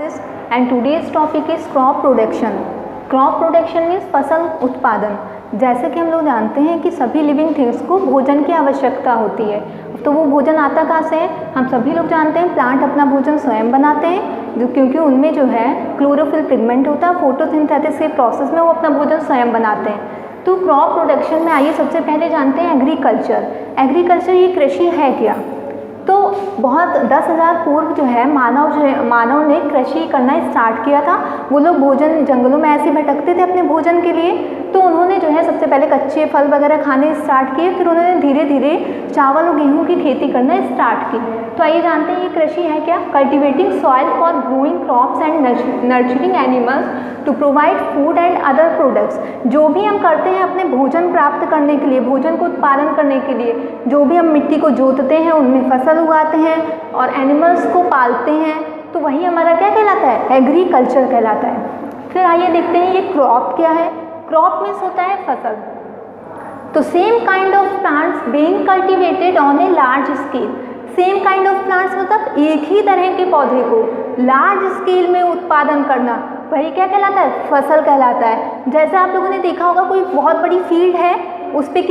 And today's topic is crop production. Crop production means फसल उत्पादन। जैसे कि हम लोग जानते हैं कि सभी लिविंग थिंग्स को भोजन की आवश्यकता होती है, तो वो भोजन आता कहाँ से है? हम सभी लोग जानते हैं प्लांट अपना भोजन स्वयं बनाते हैं, क्योंकि उनमें जो है क्लोरोफिल पिगमेंट होता है, फोटोसिंथेसिस के प्रोसेस में वो अपना भोजन स्वयं बनाते हैं। तो क्रॉप प्रोडक्शन में आइए सबसे पहले जानते हैं एग्रीकल्चर। एग्रीकल्चर ये कृषि है क्या? तो बहुत 10,000 पूर्व जो है मानव ने कृषि करना स्टार्ट किया था। वो लोग भोजन जंगलों में ऐसे भटकते थे अपने भोजन के लिए, तो उन्होंने जो है सबसे पहले कच्चे फल वगैरह खाने स्टार्ट किए, फिर उन्होंने धीरे धीरे चावल और गेहूं की खेती करना स्टार्ट की। तो आइए जानते हैं ये कृषि है क्या। Cultivating soil for growing crops and nurturing animals to provide food and other products. जो भी हम करते हैं अपने भोजन प्राप्त करने के लिए, भोजन को उत्पादन करने के लिए, जो भी हम मिट्टी को जोतते हैं, उनमें फसल उगाते हैं और एनिमल्स को पालते हैं, तो वही हमारा क्या कहलाता है? एग्रीकल्चर कहलाता है। फिर आइए देखते हैं ये क्रॉप क्या है। क्रॉप मीन्स होता है फसल। तो same kind of plants being cultivated on a large scale. Same kind of plants मतलब एक ही तरह के पौधे को लार्ज स्केल में उत्पादन करना, वही क्या कहलाता है? फसल कहलाता है। जैसे आप लोगों ने देखा होगा कोई बहुत बड़ी फील्ड है, उस पे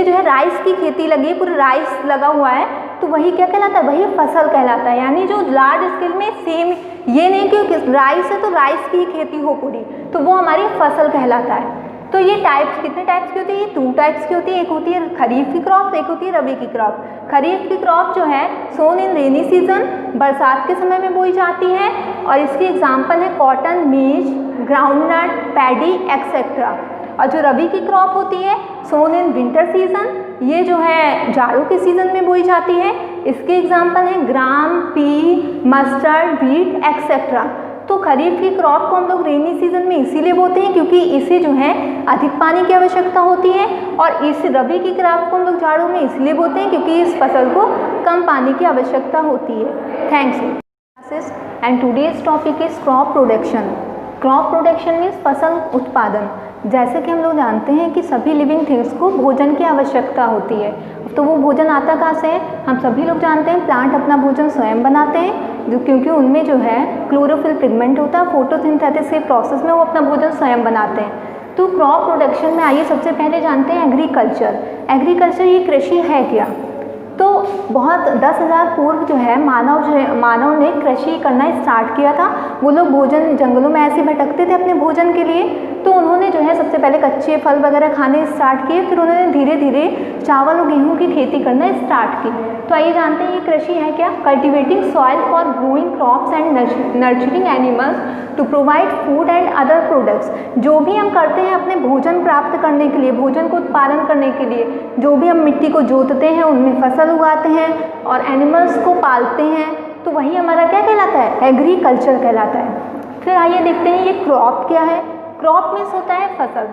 जो है राइस की खेती लगी है, पूरा राइस लगा हुआ है, तो वही क्या कहलाता है? वही फसल कहलाता है। यानी जो लार्ज स्केल में सेम, ये नहीं कि राइस है तो राइस की खेती हो पूरी, तो वो हमारी फसल कहलाता है। तो ये टाइप्स कितने टाइप्स की होती है? ये 2 टाइप्स की होती है। एक होती है खरीफ की क्रॉप, एक होती है रबी की क्रॉप। खरीफ की क्रॉप जो है सोन इन रेनी सीजन, बरसात के समय में बोई जाती है, और इसके एग्जाम्पल है कॉटन, मेज, ग्राउंडनट, पैडी एक्सेट्रा। और जो रबी की क्रॉप होती है सोन इन विंटर सीजन, ये जो है जाड़ों के सीजन में बोई जाती है। इसके एग्जाम्पल हैं ग्राम, पी, मस्टर्ड, व्हीट एक्सेट्रा। तो खरीफ की क्रॉप को हम लोग रेनी सीजन में इसीलिए बोते हैं क्योंकि इसे जो है अधिक पानी की आवश्यकता होती है, और इस रबी की क्रॉप को हम लोग जाड़ों में इसलिए बोते हैं क्योंकि इस फसल को कम पानी की आवश्यकता होती है। Thanks. And today's topic is crop production. Crop production means फसल उत्पादन। जैसे कि हम लोग जानते हैं कि सभी लिविंग थिंग्स को भोजन की आवश्यकता होती है, तो वो भोजन आता कहाँ से है? हम सभी लोग जानते हैं प्लांट अपना भोजन स्वयं बनाते हैं, क्योंकि उनमें जो है क्लोरोफिल पिगमेंट होता है, फोटोसिंथेसिस के प्रोसेस में वो अपना भोजन स्वयं बनाते हैं। तो क्रॉप प्रोडक्शन में आइए सबसे पहले जानते हैं एग्रीकल्चर। एग्रीकल्चर ये कृषि है क्या? तो बहुत 10,000 पूर्व जो है मानव ने कृषि करना स्टार्ट किया था। वो लोग भोजन जंगलों में ऐसे भटकते थे अपने भोजन के लिए, तो उन्होंने जो है सबसे पहले कच्चे फल वगैरह खाने स्टार्ट किए, फिर उन्होंने धीरे धीरे चावल और गेहूं की खेती करना स्टार्ट की। तो आइए जानते हैं ये कृषि है क्या। Cultivating soil for growing crops and nurturing animals to provide food and other products. जो भी हम करते हैं अपने भोजन प्राप्त करने के लिए, भोजन को उत्पादन करने के लिए, जो भी हम मिट्टी को जोतते हैं, उनमें फसल उगाते हैं और एनिमल्स को पालते हैं, तो वही हमारा क्या कहलाता है? एग्रीकल्चर कहलाता है। फिर आइए देखते हैं ये क्रॉप क्या है। क्रॉप मीन्स होता है फसल।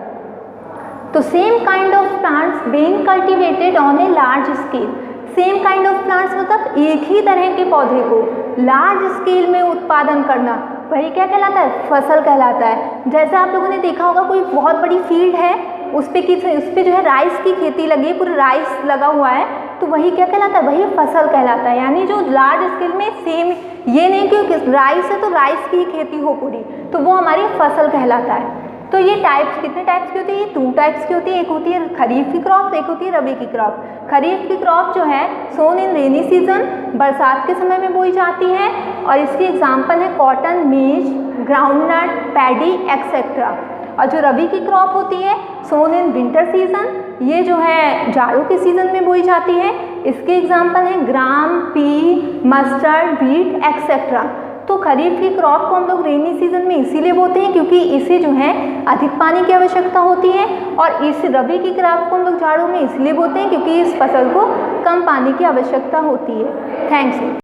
तो same kind of plants being cultivated on a large scale. Same kind of plants मतलब एक ही तरह के पौधे को लार्ज स्केल में उत्पादन करना, वही क्या कहलाता है? फसल कहलाता है। जैसे आप लोगों ने देखा होगा कोई बहुत बड़ी फील्ड है, उस पे जो है राइस की खेती लगी है, पूरा राइस लगा हुआ है, तो वही क्या कहलाता है? वही फसल कहलाता है। यानी जो लार्ज स्केल में सेम, ये नहीं कि राइस है तो राइस की खेती हो पूरी, तो वो हमारी फसल कहलाता है। तो ये टाइप्स कितने टाइप्स की होती है? ये 2 टाइप्स की होती है। एक होती है खरीफ की क्रॉप, एक होती है रबी की क्रॉप। खरीफ की क्रॉप जो है सोन इन रेनी सीजन, बरसात के समय में बोई जाती है, और इसके एग्जाम्पल है कॉटन, मेज, ग्राउंडनट, पैडी एक्सेट्रा। और जो रबी की क्रॉप होती है सोन इन विंटर सीजन, ये जो है जाड़ों के सीजन में बोई जाती है। इसके एग्जाम्पल हैं ग्राम, पी, मस्टर्ड, व्हीट एक्सेट्रा। तो खरीफ की क्रॉप को हम लोग रेनी सीजन में इसीलिए बोते हैं क्योंकि इसे जो है अधिक पानी की आवश्यकता होती है, और इस रबी की क्रॉप को हम लोग जाड़ों में इसलिए बोते हैं क्योंकि इस फसल को कम पानी की आवश्यकता होती है। थैंक्स।